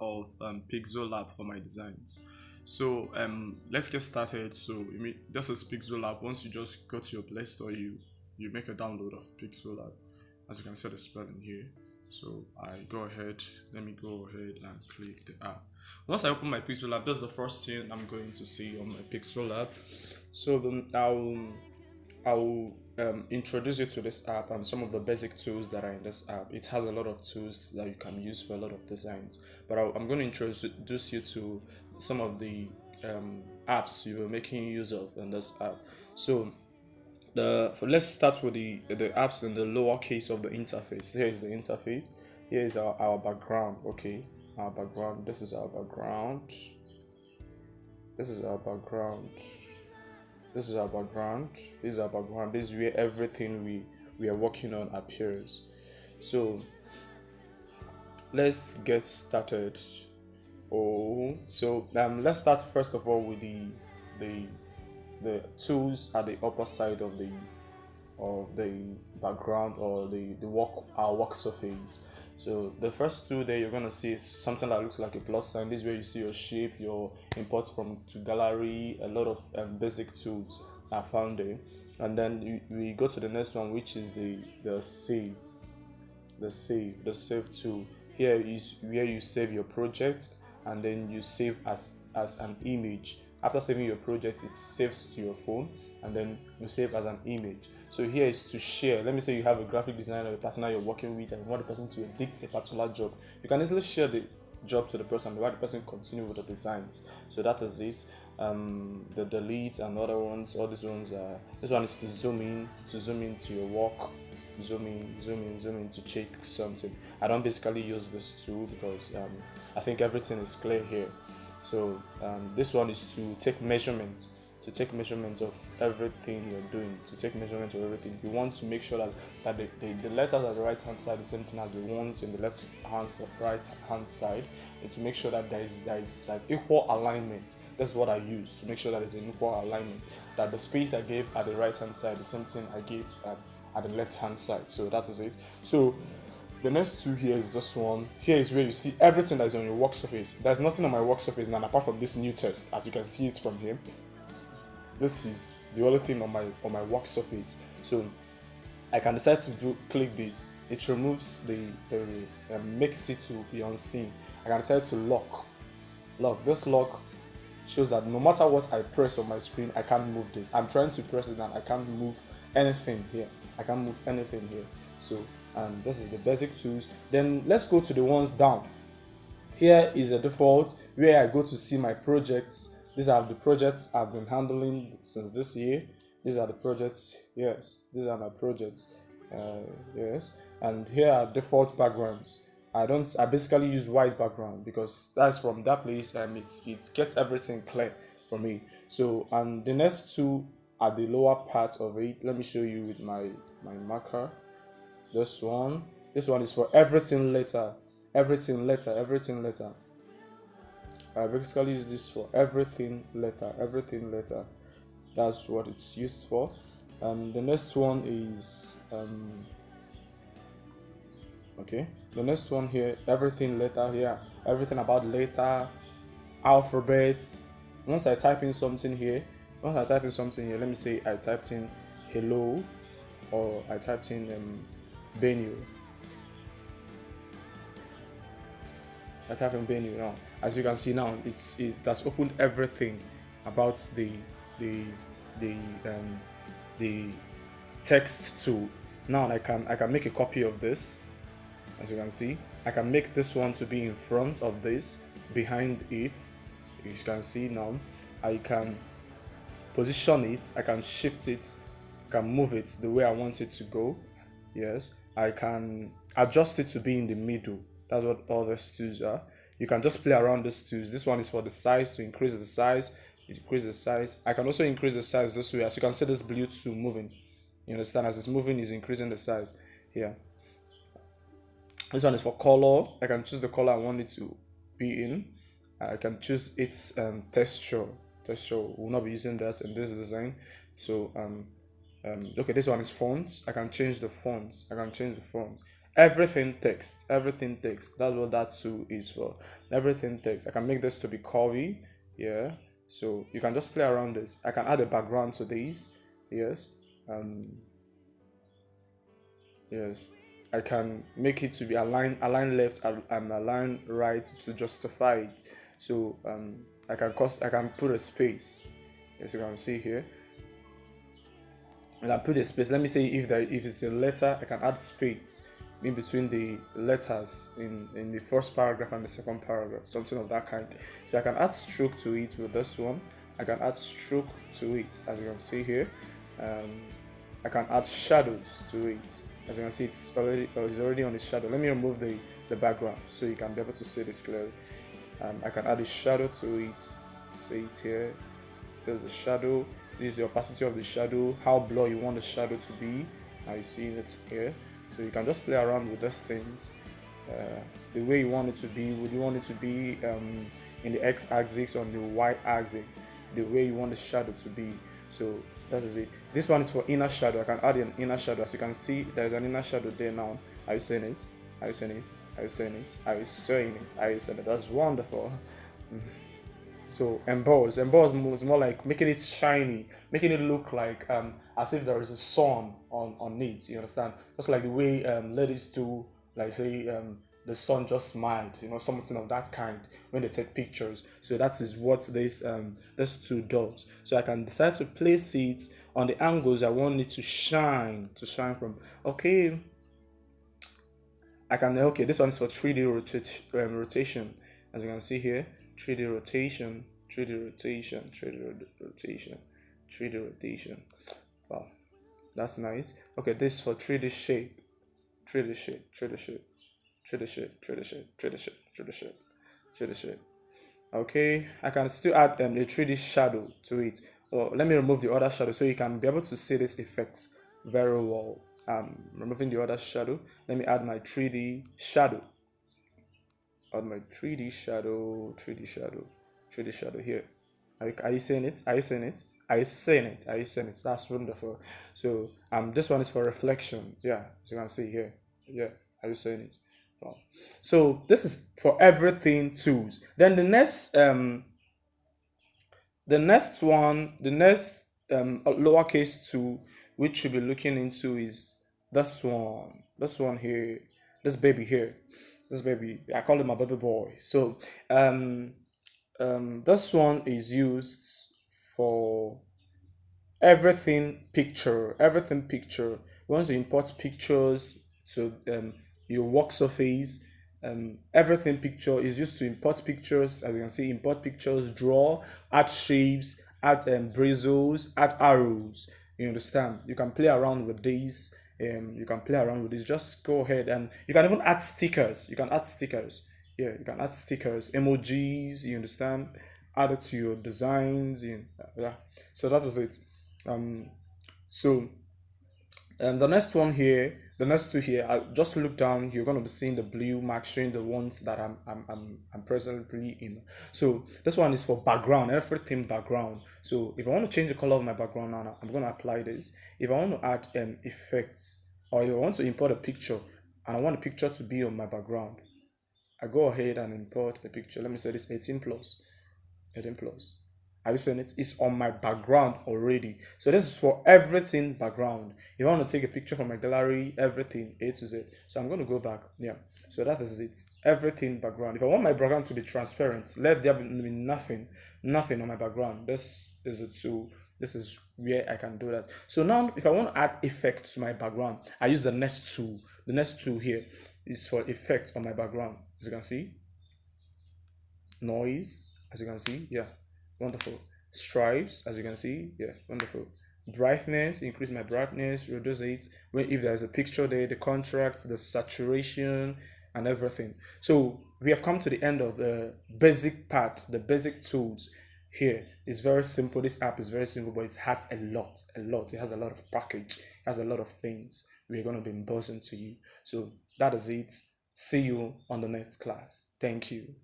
of Pixel for my designs. So let's get started. So this is Pixel Once you just go to your Play Store, you make a download of Pixel, as you can see the spelling here. So I go ahead. Let me go ahead and click the app. Once I open my Pixel that's the first thing I'm going to see on my Pixel So I'll introduce you to this app and some of the basic tools that are in this app. It has a lot of tools that you can use for a lot of designs, but I'm going to introduce you to some of the apps you are making use of in this app. So let's start with the apps in the lower case of the interface. Here is the interface. Here is our background. Okay, our background. This is our background. This is our background. This is our background. This is our background. This is where everything we are working on appears. So let's get started. Let's start first of all with the the tools at the upper side of the background, or the our work surface. So the first tool there you're gonna see is something that looks like a plus sign. This is where you see your shape, your imports from to gallery, a lot of basic tools are found there. And then we go to the next one, which is the save, the save tool. Here is where you save your project, and then you save as an image. After saving your project, it saves to your phone, and then you save as an image. So here is to share. Let me say you have a graphic designer or a partner you're working with, and you want the person to edit a particular job. You can easily share the job to the person, while the person continue with the designs. So that is it. The delete and other ones, all these ones are. This one is to zoom in to your work, zoom in to check something. I don't basically use this tool because I think everything is clear here. So this one is to take measurements, of everything you're doing, to take measurement of everything. You want to make sure that the letters at the right hand side, the same thing as the ones in the right hand side, and to make sure that there's equal alignment. That's what I use to make sure that there's an equal alignment. That the space I gave at the right hand side, the same thing I gave at the left hand side. So that is it. So the next two here is this one. Here is where you see everything that is on your work surface. There's nothing on my work surface now apart from this new test, as you can see it from here. This is the only thing on my work surface. So I can decide to click this. It removes the makes it to be unseen. I can decide to lock. This lock shows that no matter what I press on my screen, I can't move this. I'm trying to press it and I can't move anything here. So this is the basic tools. Then let's go to the ones down. Here is a default where I go to see my projects. These are the projects I've been handling since this year. These are the projects. Yes, these are my projects. Yes, and here are default backgrounds. I basically use white background because that's from that place, and it gets everything clear for me. So the next two at the lower part of it. Let me show you with my marker. This one is for everything later. I basically use this for everything later. That's what it's used for. The next one is okay. The next one here, everything later. Here, everything about later, alphabets. Once I type in something here, let me say I typed in hello, or I typed in Benue. I type in Benue now. As you can see now, it has opened everything about the the text tool. Now I can make a copy of this. As you can see, I can make this one to be in front of this, behind it. You can see now, I can position it, I can shift it, I can move it the way I want it to go. Yes, I can adjust it to be in the middle. That's what all these tools are. You can just play around these tools. This one is for the size, to increase the size, decrease the size. I can also increase the size this way. As you can see, this blue tool moving. You understand? As it's moving, is increasing the size. Here. This one is for color. I can choose the color I want it to be in. I can choose its texture. We'll not be using that in this design. So okay, this one is fonts. I can change the fonts. everything text. That's what that tool is for. Everything text. I can make this to be curvy. Yeah, so you can just play around this. I can add a background to these. Yes, um yes, I can make it to be align left and align right to justify it. So I can put a space, as you can see here. I can put a space. Let me say if it's a letter, I can add space in between the letters in the first paragraph and the second paragraph, something of that kind. So I can add stroke to it with this one. I can add stroke to it, as you can see here. Um, I can add shadows to it. As you can see, it's already on the shadow. Let me remove the background so you can be able to see this clearly. I can add a shadow to it. See it here. There's a shadow. This is the opacity of the shadow, how blur you want the shadow to be. Now you see it here. So you can just play around with these things. The way you want it to be. Would you want it to be in the x-axis or on the y-axis? The way you want the shadow to be. So that is it. This one is for inner shadow. I can add an inner shadow. As you can see, there's an inner shadow there now. Are you seeing it? Are you seeing it? Are you seeing it? Are you seeing it? Are you seeing it? That's wonderful. So emboss is more like making it shiny, making it look like as if there is a sun on it. You understand? Just like the way ladies do, like say the sun just smiled, something of that kind when they take pictures. So that is what this tool does. So I can decide to place it on the angles I want it to shine from. Okay, okay, this one is for 3D rotation. As you can see here, 3D rotation, 3D rotation, 3D rotation, 3D rotation. Wow, that's nice. Okay, this is for 3D shape, 3D shape, 3D shape, 3D shape, 3D shape, 3D shape, 3D shape, 3D shape. Okay, I can still add a 3D shadow to it. Or let me remove the other shadow so you can be able to see this effect very well. Removing the other shadow. Let me add my 3D shadow. Add my 3D shadow, 3D shadow, 3D shadow here. Are you seeing it? Are you seeing it? Are you seeing it? Are you seeing it? That's wonderful. So this one is for reflection. Yeah, as you can see here. Yeah, are you seeing it? Wow. So this is for everything tools. Then the next lowercase tool which you'll be looking into is this one here, this baby here, this baby. I call him my baby boy. So this one is used for everything picture. Once you import pictures to your work surface, everything picture is used to import pictures. As you can see, import pictures, draw, add shapes, add bristles, add arrows. You understand? You can play around with these. You can play around with this. Just go ahead, and you can even add stickers. You can add stickers. Yeah, you can add stickers, emojis. You understand? Add it to your designs. Yeah. So that is it. Um, so the next one here, the next two here, I just look down. You're gonna be seeing the blue mark showing the ones that I'm presently in. So this one is for background, everything background. So if I want to change the color of my background now, I'm gonna apply this. If I want to add effects, or if I want to import a picture and I want the picture to be on my background, I go ahead and import a picture. Let me say this 18 plus. 18 plus. Have you seen it? It's on my background already. So this is for everything background. If I want to take a picture from my gallery, everything A to Z. So I'm going to go back. Yeah. So that is it. Everything background. If I want my background to be transparent, let there be nothing on my background. This is a tool. This is where I can do that. So now if I want to add effects to my background, I use the next tool. The next tool here is for effects on my background. As you can see, noise, as you can see, yeah, wonderful. Stripes, as you can see, yeah, wonderful. Brightness, increase my brightness, reduce it when if there's a picture there, the contrast, the saturation, and everything. So we have come to the end of the basic part, the basic tools. Here it's very simple. This app is very simple, but it has a lot. It has a lot of package, it has a lot of things we're going to be embossing to you. So that is it. See you on the next class. Thank you.